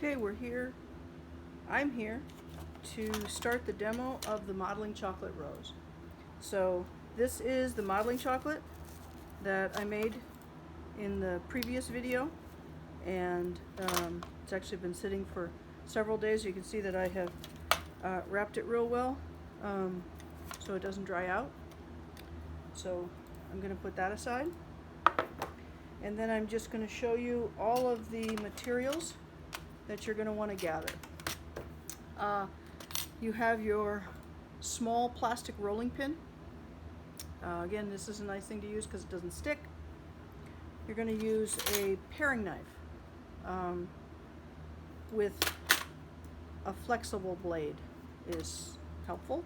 Okay, I'm here to start the demo of the modeling chocolate rose. So this is the modeling chocolate that I made in the previous video, and it's actually been sitting for several days. You can see that I have wrapped it real well so it doesn't dry out. So I'm going to put that aside, and then I'm just going to show you all of the materials that you're going to want to gather. You have your small plastic rolling pin. Again, this is a nice thing to use because it doesn't stick. You're going to use a paring knife with a flexible blade is helpful.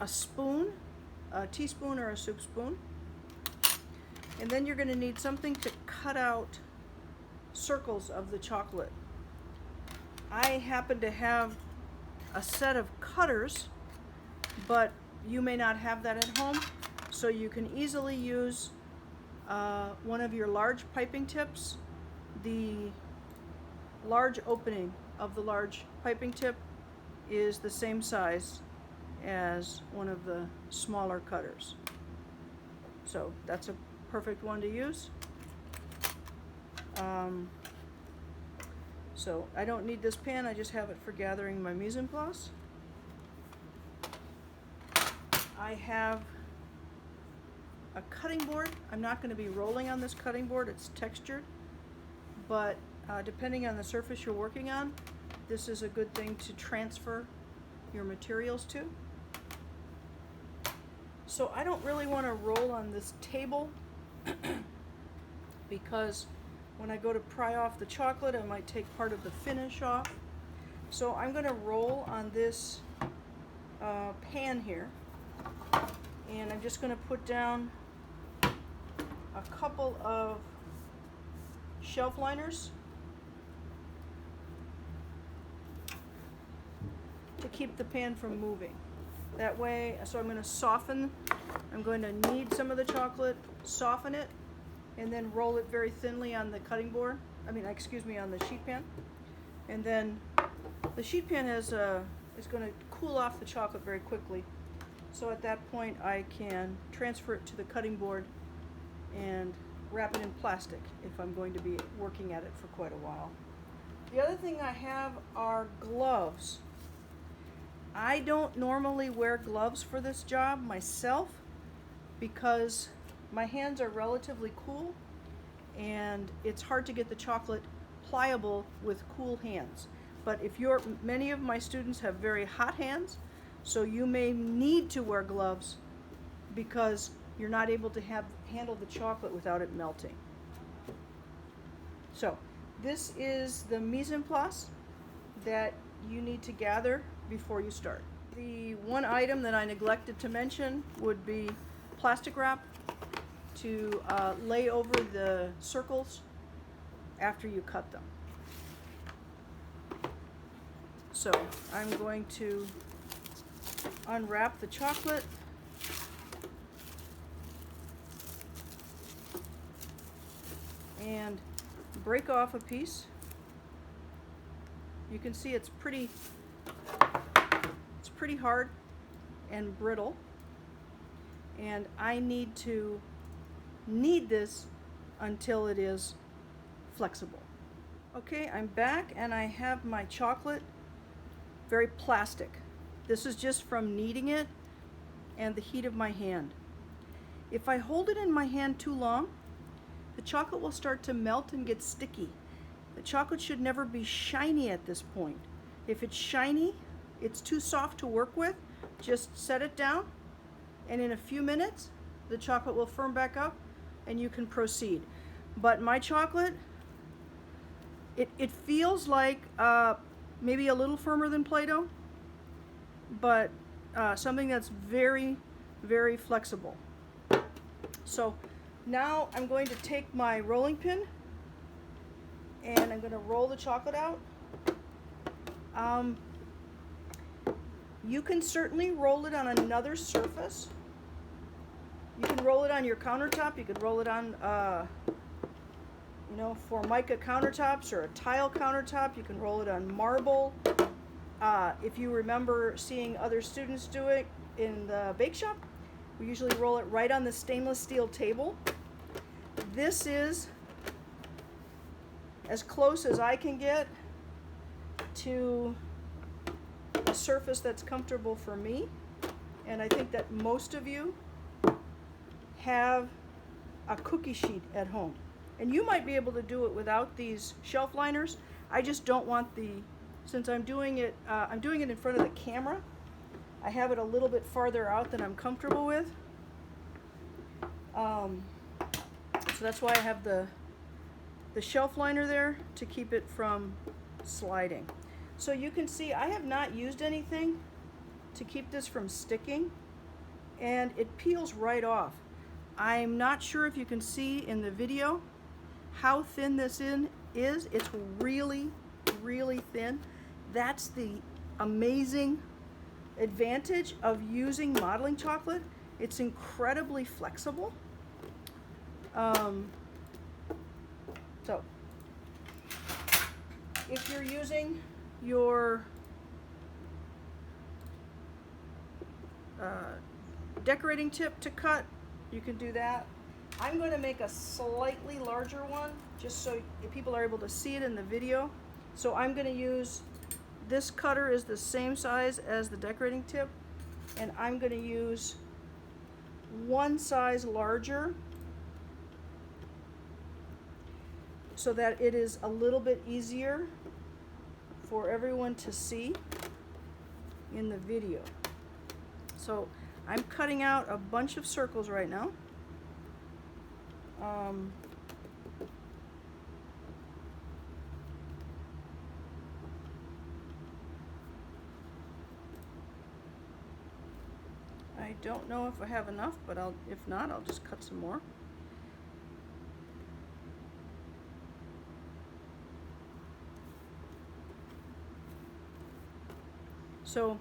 A spoon, a teaspoon or a soup spoon. And then you're going to need something to cut out circles of the chocolate. I happen to have a set of cutters, but you may not have that at home, so you can easily use one of your large piping tips. The large opening of the large piping tip is the same size as one of the smaller cutters, so that's a perfect one to use. So I don't need this pan, I just have it for gathering my mise en place. I have a cutting board. I'm not going to be rolling on this cutting board, it's textured, but depending on the surface you're working on, this is a good thing to transfer your materials to. So I don't really want to roll on this table because when I go to pry off the chocolate, I might take part of the finish off. So I'm going to roll on this pan here, and I'm just going to put down a couple of shelf liners to keep the pan from moving. That way, so I'm going to knead some of the chocolate, soften it, and then roll it very thinly on the cutting board. On the sheet pan. And then the sheet pan is going to cool off the chocolate very quickly. So at that point, I can transfer it to the cutting board and wrap it in plastic if I'm going to be working at it for quite a while. The other thing I have are gloves. I don't normally wear gloves for this job myself because my hands are relatively cool, and it's hard to get the chocolate pliable with cool hands. But many of my students have very hot hands, so you may need to wear gloves because you're not able to handle the chocolate without it melting. So this is the mise en place that you need to gather before you start. The one item that I neglected to mention would be plastic wrap to lay over the circles after you cut them. So I'm going to unwrap the chocolate and break off a piece. You can see it's pretty hard and brittle, and I need to knead this until it is flexible. Okay, I'm back and I have my chocolate very plastic. This is just from kneading it and the heat of my hand. If I hold it in my hand too long, the chocolate will start to melt and get sticky. The chocolate should never be shiny at this point. If it's shiny, it's too soft to work with. Just set it down, and in a few minutes, the chocolate will firm back up and you can proceed. But my chocolate, it feels like maybe a little firmer than Play-Doh, but something that's very, very flexible. So now I'm going to take my rolling pin and I'm going to roll the chocolate out. You can certainly roll it on another surface. You can roll it on your countertop. You could roll it on you know, Formica countertops or a tile countertop. You can roll it on marble. If you remember seeing other students do it in the bake shop, we usually roll it right on the stainless steel table. This is as close as I can get to a surface that's comfortable for me. And I think that most of you have a cookie sheet at home. And you might be able to do it without these shelf liners. I just don't want since I'm doing it in front of the camera, I have it a little bit farther out than I'm comfortable with. So that's why I have the shelf liner there to keep it from sliding. So you can see I have not used anything to keep this from sticking, and it peels right off. I'm not sure if you can see in the video how thin this is. It's really, really thin. That's the amazing advantage of using modeling chocolate. It's incredibly flexible. So if you're using your decorating tip to cut, you can do that. I'm going to make a slightly larger one just so people are able to see it in the video. So I'm going to use, this cutter is the same size as the decorating tip, and I'm going to use one size larger so that it is a little bit easier for everyone to see in the video. So I'm cutting out a bunch of circles right now. I don't know if I have enough, but if not, I'll just cut some more. So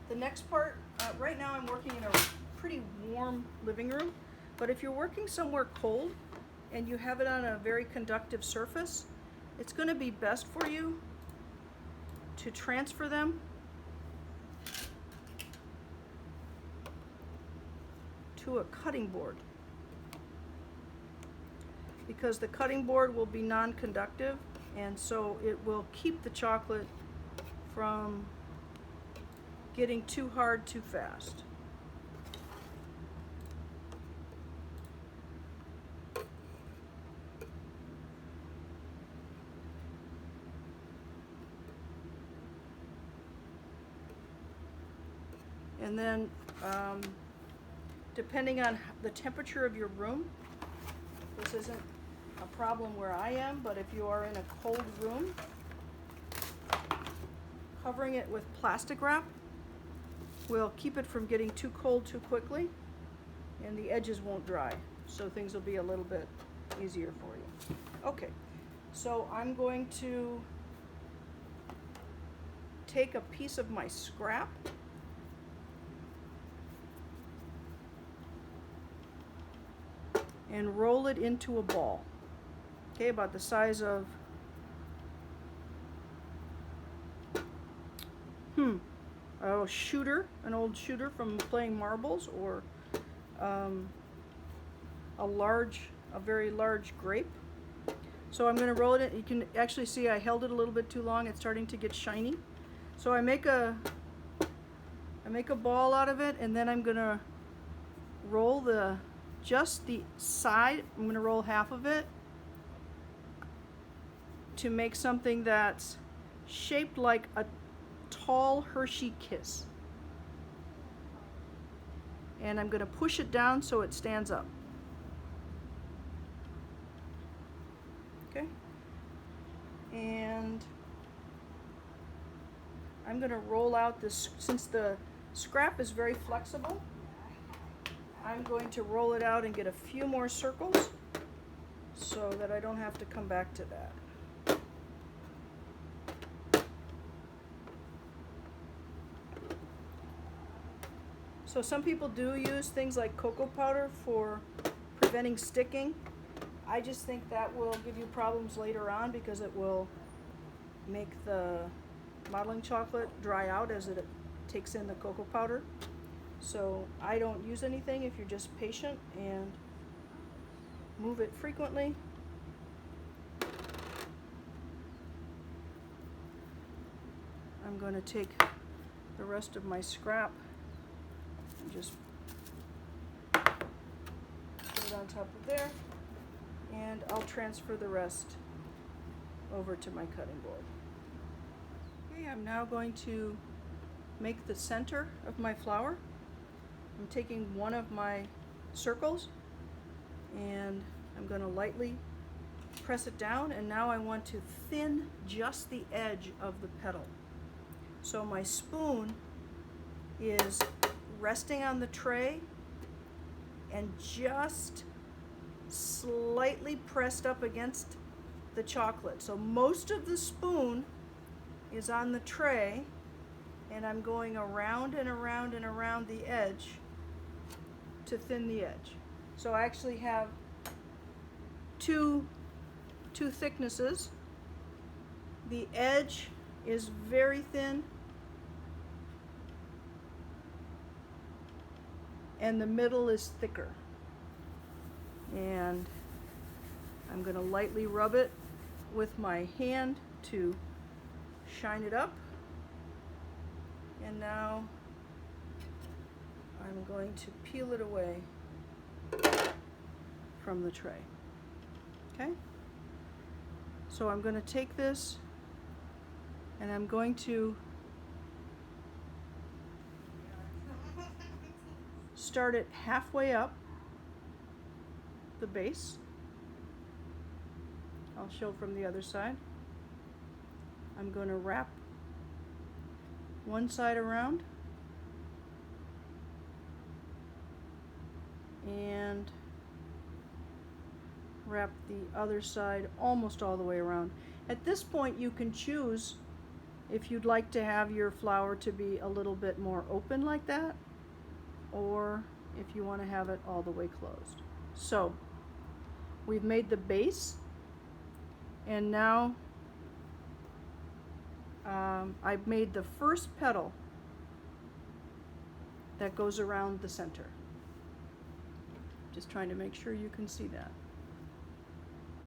the next part, right now I'm working in a pretty warm living room, but if you're working somewhere cold and you have it on a very conductive surface, it's going to be best for you to transfer them to a cutting board, because the cutting board will be non-conductive, and so it will keep the chocolate from getting too hard too fast. And then depending on the temperature of your room, this isn't a problem where I am, but if you are in a cold room, covering it with plastic wrap will keep it from getting too cold too quickly, and the edges won't dry, so things will be a little bit easier for you. Okay, so I'm going to take a piece of my scrap and roll it into a ball, okay, about the size of a shooter, an old shooter from playing marbles, or a very large grape. So I'm going to roll it in. You can actually see I held it a little bit too long. It's starting to get shiny. So I make a ball out of it, and then I'm going to roll just the side. I'm going to roll half of it to make something that's shaped like a tall Hershey Kiss. And I'm going to push it down so it stands up. Okay? And I'm going to roll out this, since the scrap is very flexible, I'm going to roll it out and get a few more circles so that I don't have to come back to that. So some people do use things like cocoa powder for preventing sticking. I just think that will give you problems later on because it will make the modeling chocolate dry out as it takes in the cocoa powder. So I don't use anything if you're just patient and move it frequently. I'm going to take the rest of my scrap and just put it on top of there, and I'll transfer the rest over to my cutting board. Okay, I'm now going to make the center of my flower. I'm taking one of my circles and I'm going to lightly press it down, and now I want to thin just the edge of the petal. So my spoon is resting on the tray and just slightly pressed up against the chocolate. So most of the spoon is on the tray, and I'm going around and around and around the edge to thin the edge. So I actually have two thicknesses. The edge is very thin and the middle is thicker. And I'm going to lightly rub it with my hand to shine it up. And now I'm going to peel it away from the tray. Okay? So I'm going to take this and I'm going to start it halfway up the base. I'll show from the other side. I'm going to wrap one side around and wrap the other side almost all the way around. At this point you can choose if you'd like to have your flower to be a little bit more open like that, or if you want to have it all the way closed. So we've made the base, and now I've made the first petal that goes around the center. Just trying to make sure you can see that.